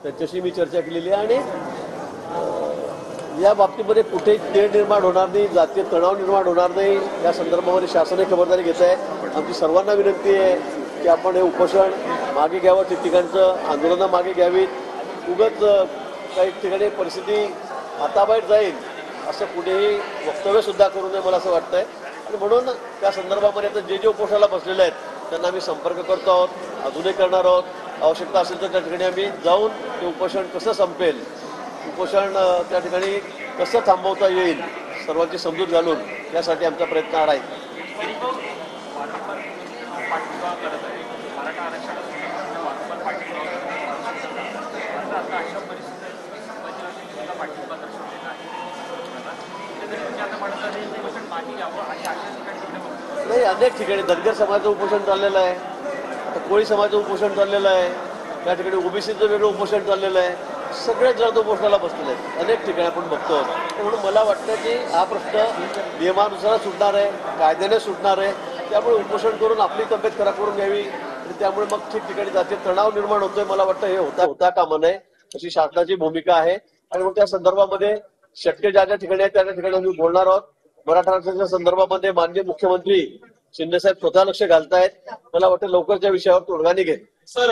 त्यांच्याशी मी चर्चा केलेली आहे आणि या बाबतीमध्ये कुठेही तेढ निर्माण होणार नाही, जातीय तणाव निर्माण होणार नाही या संदर्भामध्ये शासनही खबरदारी घेत आहे। आमची सर्वांना विनंती आहे की आपण हे उपोषण मागे घ्यावं, ठिकठिकाणचं आंदोलनं मागे घ्यावीत। उगाच काही ठिकाणी परिस्थिती हाताबाहेर जाईल असं कुठेही वक्तव्य सुद्धा करू नये मला असं वाटतंय। आणि म्हणून त्या संदर्भामध्ये आता जे उपोषणाला बसलेले आहेत त्यांना आम्ही संपर्क करतो आहोत, अजूनही करणार आहोत। आवश्यकता असेल तर त्या ठिकाणी आम्ही जाऊन ते उपोषण कसं संपेल, उपोषण त्या ठिकाणी कसं थांबवता येईल सर्वांची समजूत घालून यासाठी आमचा प्रयत्न आहे। नाही, अनेक ठिकाणी धनगर समाजाचं उपोषण चाललेलं आहे, आता कोळी समाजाचं उपोषण चाललेलं आहे, त्या ठिकाणी ओबीसीचं वेगळं उपोषण चाललेलं आहे, सगळेच जण उपोषणाला बसलेले आहेत अनेक ठिकाणी आपण बघतो। म्हणून मला वाटतं की हा प्रश्न नियमानुसार सुटणार आहे, कायद्याने सुटणार आहे। त्यामुळे उपोषण करून आपली तब्येत खराब करून घ्यावी आणि त्यामुळे मग ठिकठिकाणी जातीय तणाव निर्माण होतोय, मला वाटतं हे होता कामा नये अशी शासनाची भूमिका आहे। आणि मग त्या संदर्भामध्ये शक्य ज्या ठिकाणी आहे त्या ठिकाणी आम्ही बोलणार आहोत। मराठा आरक्षणाच्या संदर्भामध्ये माननीय मुख्यमंत्री शिंदे साहेब स्वतः लक्ष घालतायत, मला वाटतं लवकर त्या विषयावर तोडगा निघेल। सर,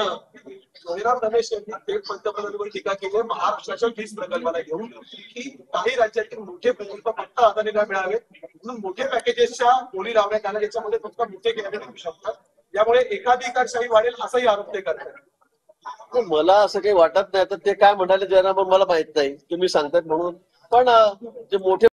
जयराम रमेश यांनी थेट पंतप्रधानांवर टीका केली महाराष्ट्राच्या वीज प्रकल्पाला घेऊन की काही राज्यातील मोठे प्रकल्प फक्त अदानीला मिळावे म्हणून मोठे पॅकेजेसच्या बोली लावण्यात आल्या, ज्याच्यामध्ये फक्त मोठे केंद्र होऊ शकतात, यामुळे एकाधिकारशाही वाढेल असाही आरोप ते करतात। मला असं काही वाटत नाही, तर ते काय म्हणाले जयराम मला माहित नाही, तुम्ही सांगतायत म्हणून। पण जे मोठे